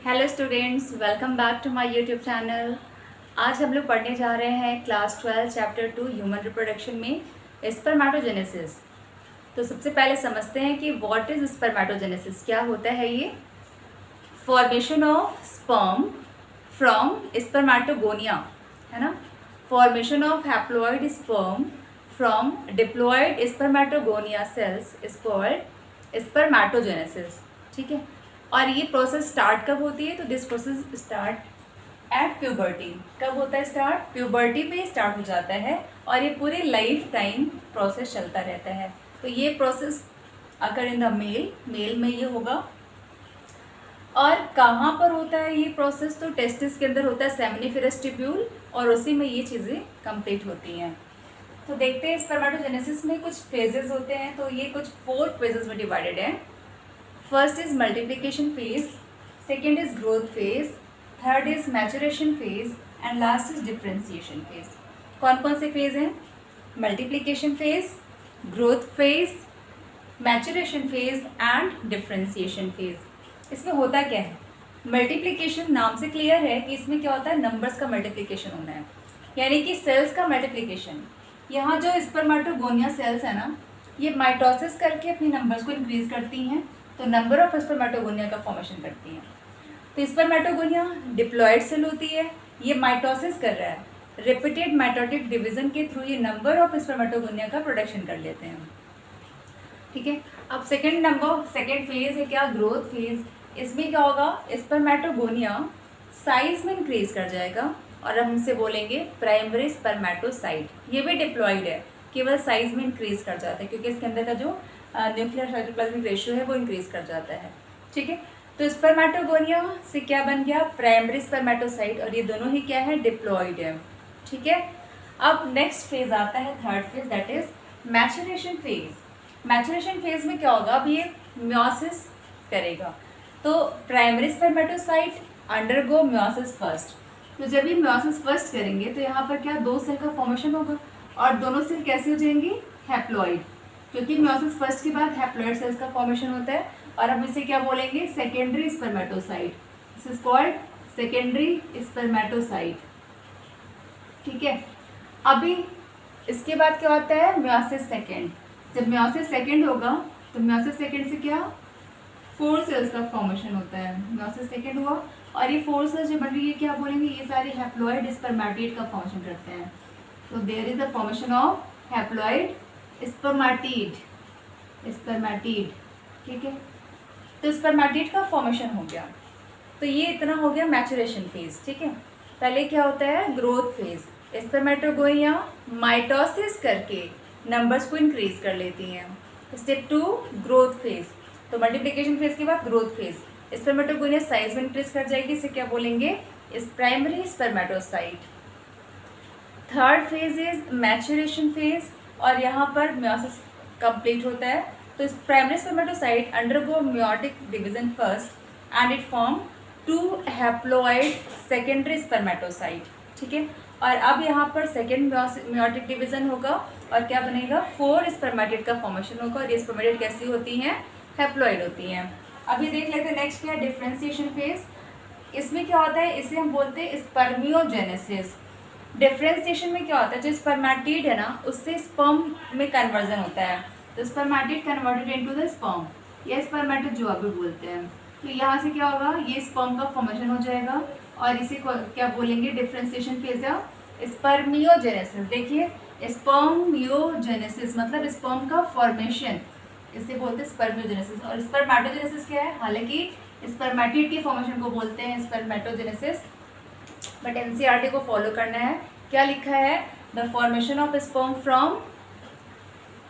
Hello students, welcome back to my YouTube channel. आज हम लोग पढ़ने जा रहे हैं क्लास 12 चैप्टर 2 ह्यूमन रिप्रोडक्शन में स्पर्मेटोजेनेसिस। तो सबसे पहले समझते हैं कि व्हाट इज स्पर्मेटोजेनेसिस, क्या होता है ये। Formation of sperm from spermatogonia, है ना। Formation of haploid sperm from diploid spermatogonia cells is called spermatogenesis. ठीक है। और ये प्रोसेस स्टार्ट कब होती है? तो this process start at puberty. कब होता है स्टार्ट? प्यूबर्टी पे स्टार्ट हो जाता है और ये पूरे लाइफ टाइम प्रोसेस चलता रहता है। तो ये प्रोसेस अगर इन द मेल में ये होगा। और कहाँ पर होता है ये प्रोसेस? तो टेस्टिस के अंदर होता है सेमिनिफेरस ट्यूब्यूल, और उसी में ये चीज़ें कंप्लीट होती हैं। तो देखते हैं स्पर्मेटोजेनेसिस में कुछ फेजेस होते हैं। तो ये कुछ 4 फेजेस में डिवाइडेड है। First is multiplication phase, second is growth phase, third is maturation phase and last is differentiation phase. कौन कौन से फेज हैं? Multiplication phase, growth phase, maturation phase and differentiation phase. इसमें होता क्या है? मल्टीप्लिकेशन नाम से क्लियर है कि इसमें क्या होता है, नंबर्स का मल्टीप्लिकेशन होना है, यानी कि सेल्स का मल्टीप्लिकेशन। यहाँ जो स्पर्मेटोगोनिया सेल्स है ना, ये माइटोसिस करके अपनी नंबर्स को इंक्रीज करती हैं, तो नंबर ऑफ स्पर्मेटोगोनिया का फॉर्मेशन करती हैं। तो स्पर्मेटोगोनिया डिप्लॉयड सेल होती है, ये माइटोसिस कर रहा है, रिपीटेड माइटोटिक डिवीजन के थ्रू ये नंबर ऑफ स्पर्मेटोगोनिया का प्रोडक्शन कर लेते हैं। ठीक है। अब सेकेंड फेज है क्या? Growth phase. इसमें क्या होगा? स्पर्मेटोगोनिया साइज में इंक्रीज कर जाएगा और हम इसे बोलेंगे प्राइमरी स्पर्मेटोसाइट। ये भी डिप्लॉयड है, केवल साइज में इंक्रीज कर जाता है क्योंकि इसके अंदर का जो न्यूक्लियर साइटोप्लाज्मिक रेशियो है वो इंक्रीज कर जाता है। ठीक है। तो स्पर्मेटोगोनिया से क्या बन गया? प्राइमरी स्पर्मेटोसाइट, और ये दोनों ही क्या है? डिप्लॉयड है। ठीक है। अब नेक्स्ट फेज आता है, third phase, that is maturation phase. Maturation phase में क्या होगा? अब ये म्योसिस करेगा। तो primary spermatocyte undergo meiosis first. तो जब ये म्योसिस फर्स्ट करेंगे तो यहाँ पर क्या? 2 सेल का फॉर्मेशन होगा, और दोनों सेल कैसे हो जाएंगी? हैप्लॉइड, क्योंकि म्योसिस फर्स्ट के बाद हैप्लॉइड सेल्स का फॉर्मेशन होता है। और हम इसे क्या बोलेंगे? Secondary spermatocyte. This is called secondary spermatocyte. ठीक है। अभी इसके बाद क्या होता है? Meiosis second. जब म्योसिस सेकेंड होगा तो म्योसिस सेकेंड से क्या? 4 सेल्स का फॉर्मेशन होता है। म्योसिस सेकेंड हुआ और ये 4 सेल्स जो बन रही है क्या बोलेंगे? ये सारे हैप्लॉइड स्पर्मेटिड का फॉर्मेशन करते हैं। तो there is the formation of haploid spermatid. ठीक है। तो स्पर्मेटिड का फॉर्मेशन हो गया। तो ये इतना हो गया मैचुरेशन फेज। ठीक है। पहले क्या होता है? Growth phase. स्पर्मेटोगोनिया माइटोसिस करके नंबर्स को इंक्रीज कर लेती हैं। Step 2 growth phase. तो मल्टीप्लिकेशन फेज के बाद ग्रोथ फेज। स्पर्मेटोगोनिया साइज में इंक्रीज कर जाएगी, इसे क्या बोलेंगे? इस primary spermatocyte. Third phase is maturation phase, और यहाँ पर म्योसिस कंप्लीट होता है। तो इस primary spermatocyte undergo meiotic division first and it form 2 haploid secondary spermatocyte. ठीक है। और अब यहाँ पर सेकेंड म्योटिक डिवीजन होगा और क्या बनेगा? 4 स्पर्मेटिड का फॉर्मेशन होगा, और ये स्पर्मेटिड कैसी होती हैं? हैप्लॉइड होती हैं। अभी देख लेते हैं नेक्स्ट क्या है? Differentiation phase. इसमें क्या होता है? इसे हम बोलते हैं स्पर्मियोजेनेसिस। डिफ्रेंसिएशन में क्या होता है? जो स्पर्मेटिड है ना, उससे स्पर्म में कन्वर्जन होता है। तो spermatid converted into the sperm, या स्पर्मेटिड जो अभी बोलते हैं। तो यहाँ से क्या होगा? ये स्पर्म का फॉर्मेशन हो जाएगा, और इसे क्या बोलेंगे? डिफ्रेंसिएशन फेज या स्पर्मियोजेनेसिस। देखिए, स्पर्मियोजेनेसिस मतलब स्पर्म का फॉर्मेशन, इसे बोलते हैं स्पर्मियोजेनेसिस। और स्पर्मेटोजेनेसिस क्या है? हालांकि स्पर्मेटिड के फॉर्मेशन को बोलते हैं स्पर्मेटोजेनेसिस, बट एनसीईआरटी को फॉलो करना है। क्या लिखा है? The formation of sperm from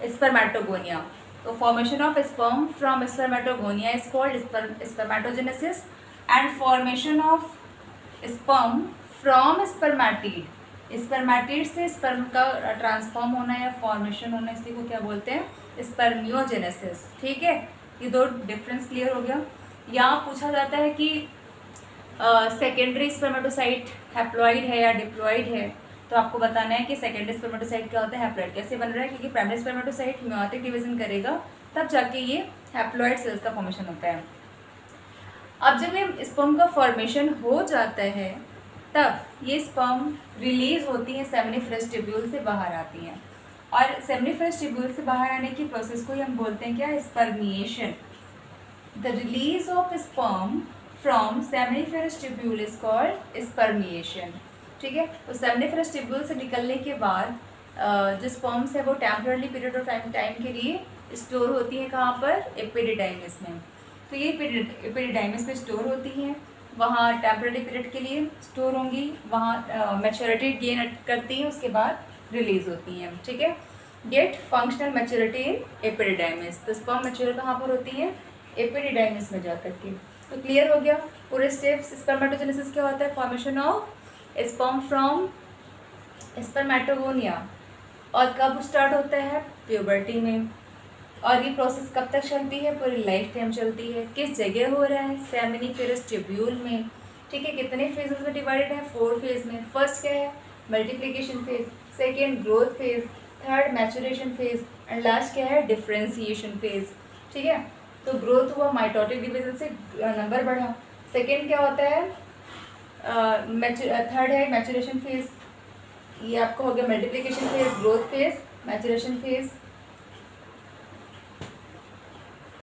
spermatogonia. तो formation of sperm from spermatogonia is called spermatogenesis, and formation of sperm from spermatid, spermatid से स्पर्म का ट्रांसफॉर्म होना या फॉर्मेशन होना, इसी को क्या बोलते हैं? स्पर्मियोजेनेसिस। ठीक है। ये 2 डिफरेंस क्लियर हो गया। यहाँ पूछा जाता है कि सेकेंडरी स्पर्मेटोसाइट हैप्लॉइड है या डिप्लॉइड है, तो आपको बताना है कि सेकेंडरी स्पर्मेटोसाइट क्या होता है, हैप्लॉइड कैसे बन रहा है, क्योंकि प्राइमरी स्पर्मेटोसाइट म्योटिक डिवीजन करेगा तब जाके ये हैप्लॉइड सेल्स का फॉर्मेशन होता है। अब जब ये स्पर्म का फॉर्मेशन हो जाता है तब ये स्पर्म रिलीज होती है सेमिनिफरस ट्यूब्यूल से बाहर आती हैं, और सेमिनिफरस ट्यूब्यूल से बाहर आने की प्रोसेस को ही हम बोलते हैं क्या, spermiation. The release of sperm from seminiferous tubule is called spermiation. ठीक है, तो सेमिनिफरस ट्यूब्यूल से निकलने के बाद जो स्पर्म्स है वो टेम्पररी पीरियड ऑफ टाइम के लिए स्टोर होती है कहाँ पर, एपिडिडाइमिस में। तो ये एपिडिडाइमिस में स्टोर होती हैं, वहाँ टेम्पररी पीरियड के लिए स्टोर होंगी, वहाँ मैच्योरिटी गेन करती हैं, उसके बाद रिलीज होती हैं। ठीक है, get functional maturity in epididymis. तो स्पर्म मैच्योर कहाँ पर होती है, एपिडिडाइमिस में जाकर के। तो क्लियर हो गया पूरे स्टेप्स। स्पर्मेटोजेनेसिस क्या होता है, formation of sperm from spermatogonia, और कब स्टार्ट होता है, प्यूबर्टी में, और ये प्रोसेस कब तक चलती है, पूरी लाइफ टाइम चलती है। किस जगह हो रहा है, सेमिनिफेरस ट्यूब्यूल में। ठीक है, कितने फेजेस में डिवाइडेड है, 4 फेज में। फर्स्ट क्या है, multiplication phase, second growth phase, third maturation phase, and last क्या है, डिफ्रेंसिएशन फेज। ठीक है, तो ग्रोथ हुआ, माइटोटिक डिवीजन से नंबर बढ़ा। सेकेंड क्या होता है, थर्ड है मैचुरेशन फेज, ये आपका हो गया multiplication phase, growth phase, maturation phase.